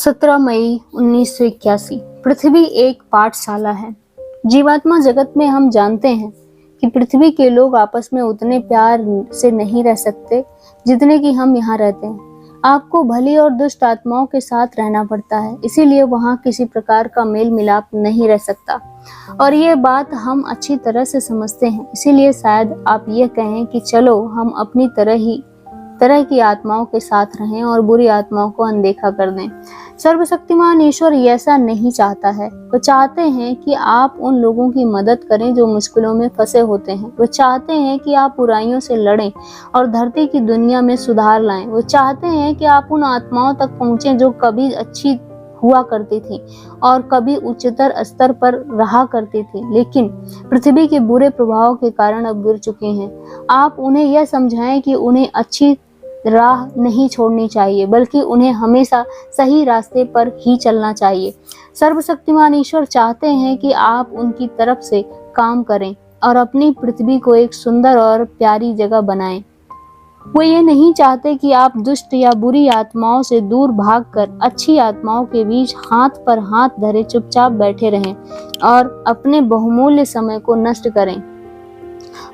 17 मई 1981। पृथ्वी एक पाठशाला है। जीवात्मा जगत में हम जानते हैं कि पृथ्वी के लोग आपस में उतने प्यार से नहीं रह सकते जितने कि हम यहाँ रहते हैं। आपको भली और दुष्ट आत्माओं के साथ रहना पड़ता है, इसीलिए वहाँ किसी प्रकार का मेल मिलाप नहीं रह सकता। और ये बात हम अच्छी तरह से समझते हैं, इसीलिए शायद आप ये कहें कि चलो हम अपनी तरह की आत्माओं के साथ रहें और बुरी आत्माओं को अनदेखा कर दें। सर्वशक्तिमान ईश्वर ऐसा नहीं चाहता है। वो चाहते हैं कि आप उन लोगों की मदद करें जो मुश्किलों में फंसे होते हैं। वो चाहते हैं कि आप बुराइयों से लड़ें और धरती की दुनिया में सुधार लाएं। वो चाहते हैं कि आप उन आत्माओं तक पहुंचें जो कभी अच्छी हुआ करती थी और कभी उच्चतर स्तर पर रहा करती थी, लेकिन पृथ्वी के बुरे प्रभाव के कारण अब गिर चुकी हैं। आप उन्हें यह समझाएं कि उन्हें अच्छी राह नहीं छोड़नी चाहिए, बल्कि उन्हें हमेशा सही रास्ते पर ही चलना चाहिए। सर्वशक्तिमान ईश्वर चाहते हैं कि आप उनकी तरफ से काम करें और अपनी पृथ्वी को एक सुंदर और प्यारी जगह बनाएं। वो ये नहीं चाहते कि आप दुष्ट या बुरी आत्माओं से दूर भागकर अच्छी आत्माओं के बीच हाथ पर हाथ धरे चुपचाप बैठे रहें और अपने बहुमूल्य समय को नष्ट करें।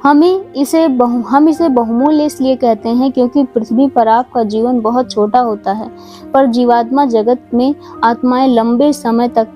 हम इसे बहुमूल्य इसलिए कहते हैं क्योंकि पृथ्वी पर आपका जीवन बहुत छोटा होता है, पर जीवात्मा जगत में आत्माएं लंबे समय तक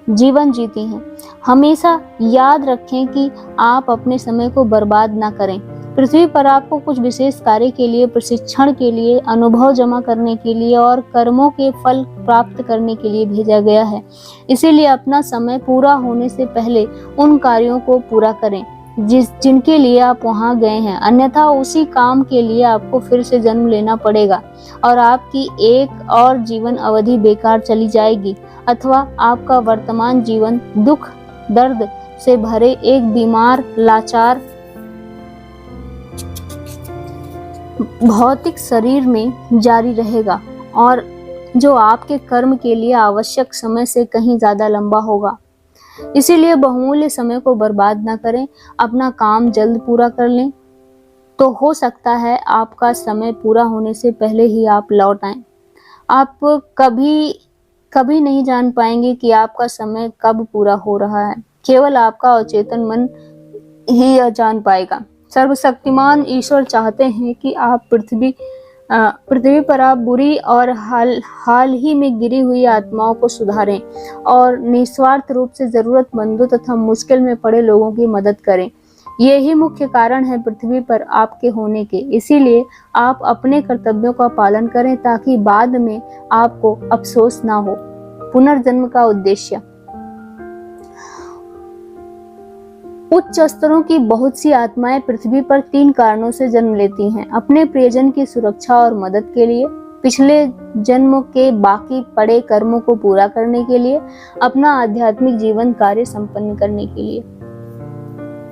जीवन जीती हैं। हमेशा याद रखें कि आप अपने समय को बर्बाद ना करें। पृथ्वी पर आपको कुछ विशेष कार्य के लिए, प्रशिक्षण के लिए, अनुभव जमा करने के लिए और कर्मों के फल प्राप्त करने के लिए भेजा गया है। इसीलिए अपना समय पूरा होने से पहले उन कार्यों को पूरा करें जिनके लिए आप वहां गए हैं, अन्यथा उसी काम के लिए आपको फिर से जन्म लेना पड़ेगा और आपकी एक और जीवन अवधि बेकार चली जाएगी, अथवा आपका वर्तमान जीवन दुख दर्द से भरे एक बीमार लाचार भौतिक शरीर में जारी रहेगा और जो आपके कर्म के लिए आवश्यक समय से कहीं ज्यादा लंबा होगा। इसीलिए बहुमूल्य समय को बर्बाद न करें, अपना काम जल्द पूरा कर लें, तो हो सकता है आपका समय पूरा होने से पहले ही आप लौट आएं। आप कभी नहीं जान पाएंगे कि आपका समय कब पूरा हो रहा है, केवल आपका अचेतन मन ही यह जान पाएगा। सर्वशक्तिमान ईश्वर चाहते हैं कि आप पृथ्वी पर आप बुरी और हाल ही में गिरी हुई आत्माओं को सुधारें और निस्वार्थ रूप से जरूरतमंदों तथा मुश्किल में पड़े लोगों की मदद करें। यही मुख्य कारण है पृथ्वी पर आपके होने के। इसीलिए आप अपने कर्तव्यों का पालन करें ताकि बाद में आपको अफसोस ना हो। पुनर्जन्म का उद्देश्य। उच्च स्तरों की बहुत सी आत्माएं पृथ्वी पर 3 कारणों से जन्म लेती हैं: अपने प्रियजन की सुरक्षा और मदद के लिए, पिछले जन्मों के बाकी पड़े कर्मों को पूरा करने के लिए, अपना आध्यात्मिक जीवन कार्य संपन्न करने के लिए।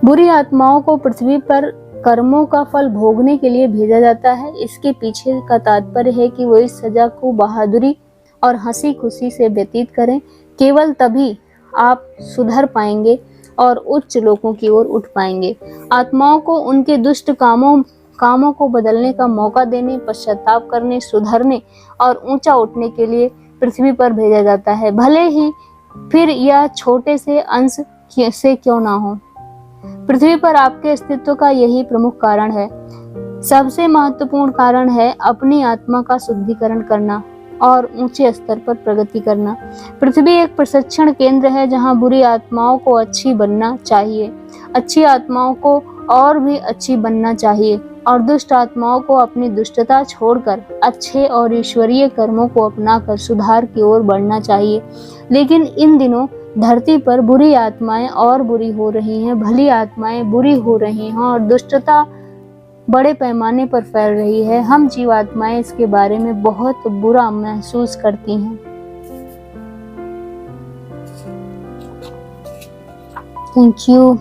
बुरी आत्माओं को पृथ्वी पर कर्मों का फल भोगने के लिए भेजा जाता है। इसके पीछे का तात्पर्य है कि वो इस सजा को बहादुरी और हंसी खुशी से व्यतीत करें। केवल तभी आप सुधर पाएंगे और उच्च लोकों की ओर उठ पाएंगे। आत्माओं को उनके दुष्ट कामों को बदलने का मौका देने, पश्चाताप करने, सुधरने और ऊंचा उठने के लिए पृथ्वी पर भेजा जाता है, भले ही फिर यह छोटे से अंश से क्यों ना हो। पृथ्वी पर आपके अस्तित्व का यही प्रमुख कारण है। सबसे महत्वपूर्ण कारण है अपनी आत्मा का शुद्धिकरण करना और ऊंचे स्तर पर प्रगति करना। पृथ्वी एक प्रशिक्षण केंद्र है जहां बुरी आत्माओं को अच्छी बनना चाहिए, अच्छी आत्माओं को और भी अच्छी बनना चाहिए और दुष्ट आत्माओं को अपनी दुष्टता छोड़कर अच्छे और ईश्वरीय कर्मों को अपनाकर सुधार की ओर बढ़ना चाहिए। लेकिन इन दिनों धरती पर बुरी आत्माएं और बुरी हो रही हैं, भली आत्माएं बुरी हो रही हैं और दुष्टता बड़े पैमाने पर फैल रही है। हम जीवात्माएं इसके बारे में बहुत बुरा महसूस करती हैं। Thank you.